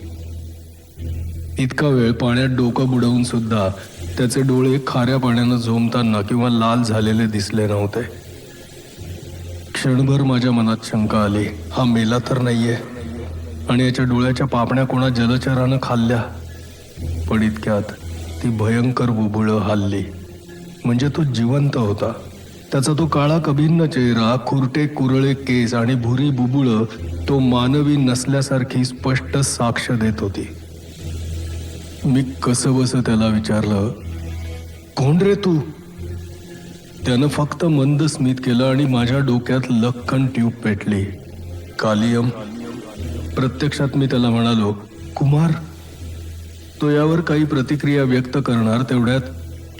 इतका वेळ पाण्यात डोकं बुडवून सुद्धा त्याचे डोळे खाऱ्या पाण्यानं झोमताना किंवा लाल झालेले दिसले नव्हते. क्षणभर माझ्या मनात शंका आली, हा मेला तर नाहीये आणि याच्या डोळ्याच्या पापण्या कोणा जलचरानं खाल्ल्या. पण इतक्यात ती भयंकर बुबुळं हलली. म्हणजे तो जिवंत होता. त्याचा तो काळा कभिन्न चेहरा, खुरटे कुरळे केस आणि भुरी बुबुळं तो मानवी नसल्यासारखी स्पष्ट साक्ष देत होती. मी कसंबसं त्याला विचारलं, कोण रे तू? त्यानं फक्त मंद स्मित केलं आणि माझ्या डोक्यात लख्खन ट्यूब पेटली. कालियम. प्रत्यक्षात मी त्याला म्हणालो, कुमार. तो यावर काही प्रतिक्रिया व्यक्त करणार तेवढ्यात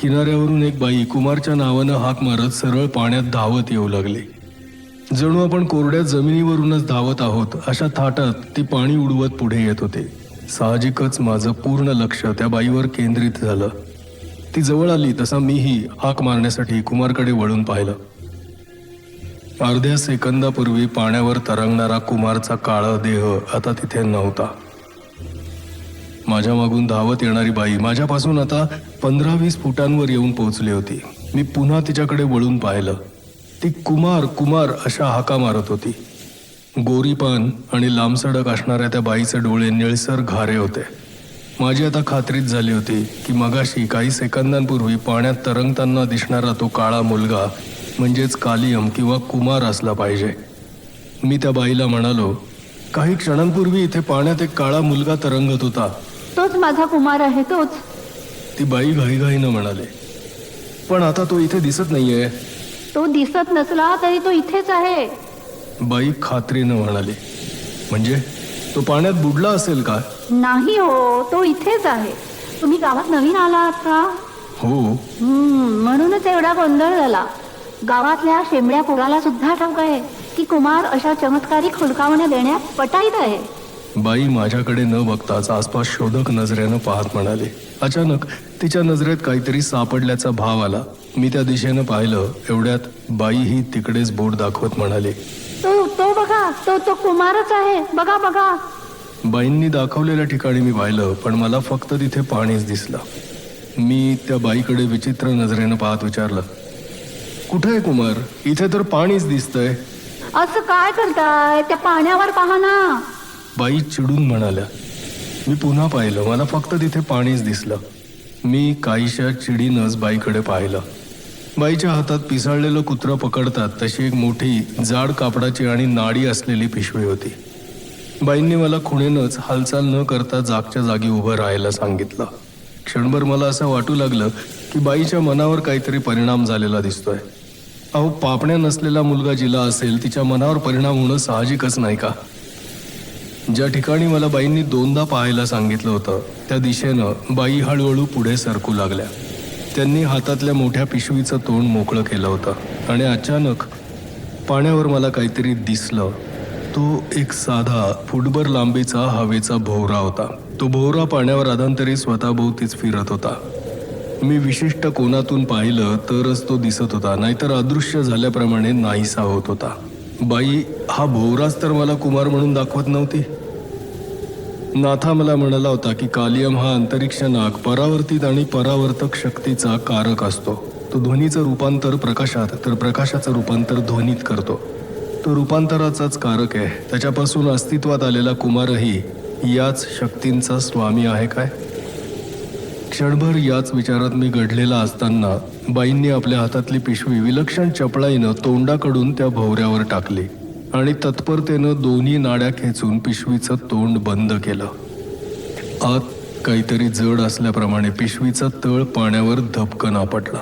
किनाऱ्यावरून एक बाई कुमारच्या नावानं हाक मारत सरळ पाण्यात धावत येऊ लागली. जणू आपण कोरड्या जमिनीवरूनच धावत आहोत अशा थाटात ती पाणी उडवत पुढे येत होते. साहजिकच माझं पूर्ण लक्ष त्या बाईवर केंद्रित झालं. ती जवळ आली तसा मीही हाक मारण्यासाठी कुमारकडे वळून पाहिलं. अर्ध्या सेकंदापूर्वी पाण्यावर तरंगणारा कुमारचा काळा देह आता तिथे नव्हता. माझ्या मागून धावत येणारी बाई माझ्यापासून आता 15-20 फुटांवर येऊन पोहोचली होती. मी पुन्हा तिच्याकडे वळून पाहिलं. ती कुमार कुमार अशा हाका मारत होती. गोरीपान आणि लांबसडक असणाऱ्या त्या बाईचे डोळे निळसर घारे होते. माझी आता खात्रीच झाली होती की मगाशी काही सेकंदांपूर्वी पाण्यात तरंगताना दिसणारा तो काळा मुलगा म्हणजेच कालियम किंवा कुमार असला पाहिजे. मी त्या बाईला म्हणालो, काही क्षणांपूर्वी इथे पाण्यात एक काळा मुलगा तरंगत होता. तोच माझा कुमार आहे, तोच. ती बाई घाईघाईनं म्हणाले, पण आता तो इथे दिसत नाहीये. तो दिसत नसला तरी तो इथेच आहे. बाई खात्रीनं म्हणाली, म्हणजे तो पाण्यात बुडला असेल का? नाही हो, तो इथेच आहे. तुम्ही गावात नवीन आला आहात का? हो. म्हणूनच एवढा गोंधळ झाला. गावातल्या शेंबड्या पोराला सुद्धा ठाऊक आहे की कुमार अशा चमत्कारिक हुलकावण्या देण्यात पटाईत आहे. बाई माझ्याकडे न बघताच आसपास शोधक नजरेनं पाहत म्हणाली. अचानक तिच्या नजरेत काहीतरी सापडल्याचा भाव आला. मी त्या दिशेनं पाहिलं. एवढ्यात बाई ही तिकडेच बोट दाखवत म्हणाली, तो बघा, तो कुमारच आहे. बघा बघा. बाईंनी दाखवलेल्या ठिकाणी मी पाहिलं, पण मला फक्त तिथे पाणीच दिसलं. मी त्या बाईकडे विचित्र नजरेनं पाहत विचारलं, कुठे आहे कुमार? इथे तर पाणीच दिसतंय. असं काय करताय? त्या पाण्यावर पहा ना. बाई चिडून म्हणाल्या. मी पुन्हा पाहिलं. मला फक्त तिथे पाणीच दिसलं. मी काहीशा चिडीनंच बाईकडे पाहिलं. बाईच्या हातात पिसाळलेलं कुत्रं पकडतात तशी एक मोठी जाड कापडाची आणि नाडी असलेली पिशवी होती. बाईंनी मला खुणेनंच हालचाल न करता जागच्या जागी उभं राहायला सांगितलं. क्षणभर मला असं वाटू लागलं की बाईच्या मनावर काहीतरी परिणाम झालेला दिसतोय. अहो, पापण्या नसलेला मुलगा जिला असेल तिच्या मनावर परिणाम होणं साहजिकच नाही का? ज्या ठिकाणी मला बाईंनी 2दा पाहायला सांगितलं होतं त्या दिशेनं बाई हळूहळू पुढे सरकू लागल्या. त्यांनी हातातल्या मोठ्या पिशवीचं तोंड मोकळं केलं होतं आणि अचानक पाण्यावर मला काहीतरी दिसलं. तो एक साधा फुटभर लांबीचा हवेचा भोवरा होता. तो भोवरा पाण्यावर अधांतरी स्वतःभोवतीच फिरत होता. मी विशिष्ट कोनातून पाहिलं तरच तो दिसत होता, नाहीतर अदृश्य झाल्याप्रमाणे नाहीसा होत होता. बाई हा भोवराच तर मला कुमार म्हणून दाखवत नव्हती. नाथा मला म्हणाला होता की कालियम हा अंतरिक्ष नाग परावर्तित आणि परावर्तक शक्तीचा कारक असतो. तो ध्वनीचं रूपांतर प्रकाशात तर प्रकाशाचं रूपांतर ध्वनीत करतो. तो रूपांतराचाच कारक आहे. त्याच्यापासून अस्तित्वात आलेला कुमारही याच शक्तींचा स्वामी आहे काय? क्षणभर याच विचारात मी गढलेला असताना बाईंनी आपल्या हातातली पिशवी विलक्षण चपळाईनं तोंडाकडून त्या भोवऱ्यावर टाकली आणि तत्परतेनं दोन्ही नाड्या खेचून पिशवीचं तोंड बंद केलं. आत काहीतरी जड असल्याप्रमाणे पिशवीचा तळ पाण्यावर धपकन आपटला.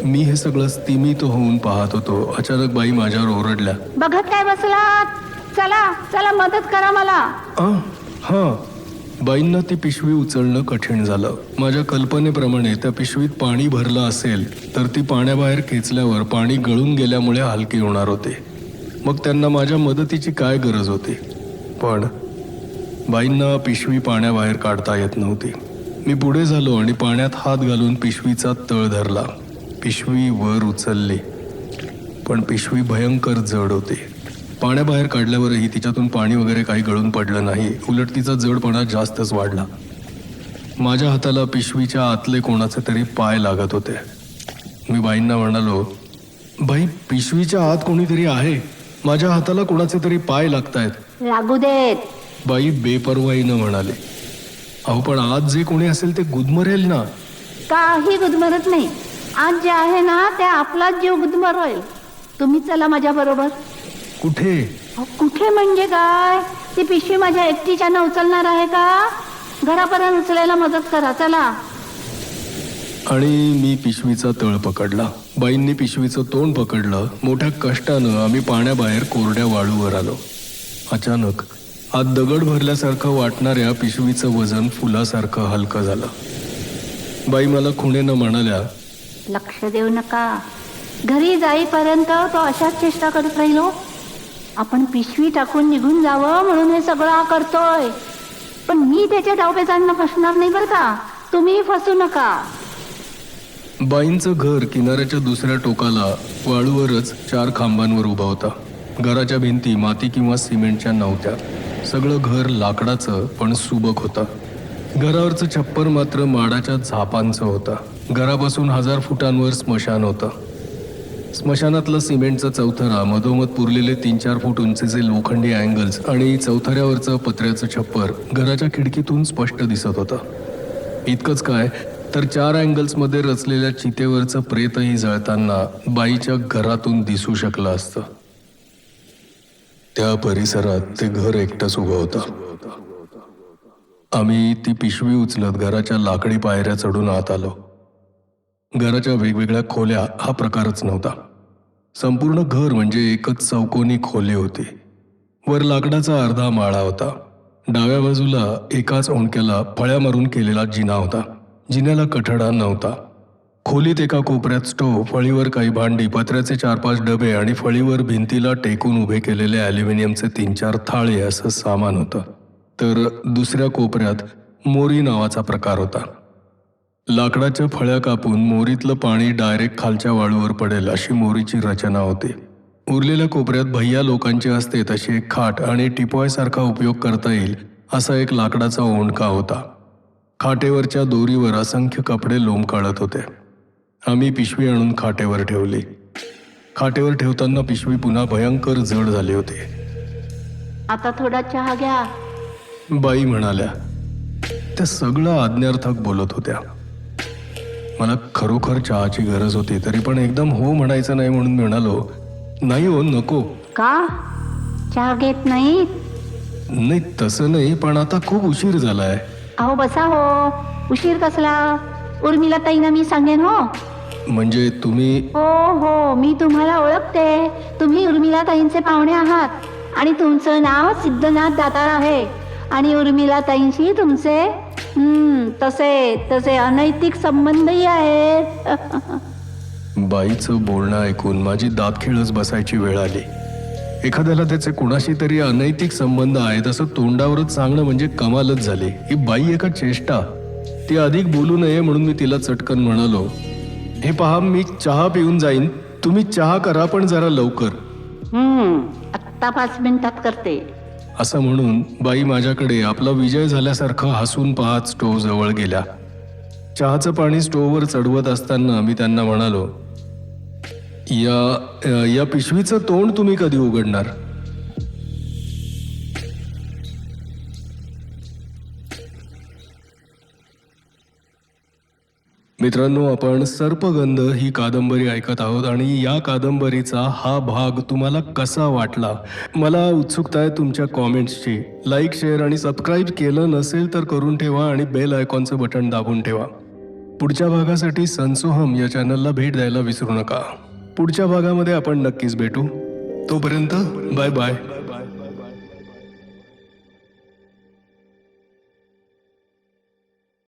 मी हे सगळं स्तिमित होऊन पाहत होतो. अचानक बाई माझ्यावर ओरडल्या, बघत काय बसलात? चला चला, मदत करा मला. हां. बाईंना ती पिशवी उचलणं कठीण झालं. माझ्या कल्पनेप्रमाणे त्या पिशवीत पाणी भरलं असेल तर ती पाण्याबाहेर खेचल्यावर पाणी गळून गेल्यामुळे हलकी होणार होते. मग त्यांना माझ्या मदतीची काय गरज होती? पण बाईंना पिशवी पाण्याबाहेर काढता येत नव्हती. मी पुढे झालो आणि पाण्यात हात घालून पिशवीचा तळ धरला. पिशवी वर उचलली, पण पिशवी भयंकर जड होती. पाण्याबाहेर काढल्यावरही तिच्यातून पाणी वगैरे काही गळून पडलं नाही. उलट तिचा जडपणा जास्तच वाढला. माझ्या हाताला पिशवीच्या आतले कोणाचे तरी पाय लागत होते. मी बाईंना म्हणालो, बाई, पिशवीच्या आत कोणीतरी आहे. माझ्या हाताला कोणाचे तरी पाय लागतायत. लागू देत. बाई बेपर्वाईनं म्हणाले, अहो पण आज जे कोणी असेल ते गुदमरेल ना. काही गुदमरत नाही. आज जे आहे ना ते आपलाच जीव गुदमरेल. तुम्ही चला माझ्या बरोबर. कुठे? कुठे म्हणजे काय? ती पिशवी माझ्या एकटीच्यानं उचलणार आहे का? घरापर्यंत उचलायला मदत करा, चला. आणि मी पिशवीचा तळ पकडला. बाईंनी पिशवीचं तोंड पकडलं. मोठ्या कष्टानं आम्ही पाण्याबाहेर कोरड्या वाळूवर आलो. अचानक आत दगड भरल्यासारखं वाटणाऱ्या पिशवीचं वजन फुलासारखं हलकं झालं. बाई मला खुणेनं म्हणाल्या, लक्ष देऊ नका. घरी जाईपर्यंत तो अशाच चेष्टा करत राहिलो. आपण पिशवी टाकून निघून जावं म्हणून हे सगळं करतोय. पण मी त्याच्या डावपेचांना फसणार नाही बरं का. तुम्ही फसू नका. बाईंचं घर किनाऱ्याच्या दुसऱ्या टोकाला वाळूवरच 4 खांबांवर उभा होता. घराच्या भिंती माती किंवा सिमेंटच्या नव्हत्या. सगळं घर लाकडाचं पण सुबक होतं. घरावरचं छप्पर मात्र माडाच्या झापांचं होतं. घरापासून 1000 फुटांवर स्मशान होतं. स्मशानातलं सिमेंटचं चौथरा, मधोमध पुरलेले 3-4 फूट उंचीचे लोखंडी अँगल्स आणि चौथऱ्यावरचं पत्र्याचं छप्पर घराच्या खिडकीतून स्पष्ट दिसत होतं. इतकंच काय तर 4 अँगल्समध्ये रचलेल्या चितेवरचं प्रेतही जळताना बाईच्या घरातून दिसू शकलं असतं. त्या परिसरात ते घर एकटंच उभं होतं. आम्ही ती पिशवी उचलत घराच्या लाकडी पायऱ्या चढून आत आलो. घराच्या वेगवेगळ्या खोल्या हा प्रकारच नव्हता. संपूर्ण घर म्हणजे एकच चौकोनी खोली होती. वर लाकडाचा अर्धा माळा होता. डाव्या बाजूला एकाच ओंडक्याला फळ्या मारून केलेला जिना होता. जिन्याला कठडा नव्हता. खोलीत एका कोपऱ्यात स्टोव्ह, फळीवर काही भांडी, पत्र्याचे 4-5 डबे आणि फळीवर भिंतीला टेकून उभे केलेले ॲल्युमिनियमचे 3-4 थाळे असं सामान होतं. तर दुसऱ्या कोपऱ्यात मोरी नावाचा प्रकार होता. लाकडाच्या फळ्या कापून मोरीतलं पाणी डायरेक्ट खालच्या वाळूवर पडेल अशी मोरीची रचना होती. उरलेल्या कोपऱ्यात भैया लोकांची असते तशी एक खाट आणि टिपॉयसारखा उपयोग करता येईल असा एक लाकडाचा ओंडका होता. खाटेवरच्या दोरीवर असंख्य कपडे लोंबकळत होते. आम्ही पिशवी आणून खाटेवर ठेवली. खाटेवर ठेवताना पिशवी पुन्हा भयंकर जड झाली होती. आता थोडा चहा घ्या, बाई म्हणाल्या. त्या सगळं आज्ञार्थक बोलत होत्या. मला खरोखर चहाची गरज होती. तरी पण एकदम हो म्हणायचं नाही म्हणून म्हणालो, नाही हो, नको. का चहा घेत नाही? नाही तसं नाही, पण आता खूप उशीर झालाय. अहो बसा हो. उशीर कसला? उर्मिला ताईंना मी सांगेन हो. म्हणजे तुम्ही? हो हो, मी तुम्हाला ओळखते. तुम्ही उर्मिला ताईंचे पाहुणे आहात आणि तुमचं नाव सिद्धनाथ दातार आहे. आणि उर्मिला ताईंशी तुमचे तसे अनैतिक संबंधही आहेत. बाईचं बोलणं ऐकून माझी दातखिळच बसायची वेळ आली. एखाद्याला त्याचे कुणाशी तरी अनैतिक संबंध आहेत असं तोंडावरच सांगणं म्हणजे कमालच झाली. ही बाई एका चेष्टा. ती अधिक बोलू नये म्हणून मी तिला चटकन म्हणालो, हे पहा, मी चहा पिऊन जाईन, तुम्ही चहा करा पण जरा लवकर. आत्ता 5 मिनिटात करते. असं म्हणून बाई माझ्याकडे आपला विजय झाल्यासारखं हसून पाहत स्टोव्ह जवळ गेल्या. चहाचं पाणी स्टोव्हवर चढवत असताना मी त्यांना म्हणालो, या पिशवीचं तोंड तुम्ही कधी उघडणार? मित्रांनो, आपण सर्पगंध ही कादंबरी ऐकत आहोत आणि या कादंबरीचा हा भाग तुम्हाला कसा वाटला? मला उत्सुकता आहे तुमच्या कॉमेंट्सची. लाईक, शेअर आणि सबस्क्राईब केलं नसेल तर करून ठेवा आणि बेल आयकॉनचं बटन दाबून ठेवा. पुढच्या भागासाठी संसोहम या चॅनलला भेट द्यायला विसरू नका. पुढच्या भागामध्ये आपण नक्कीच भेटू. तोपर्यंत बाय बाय.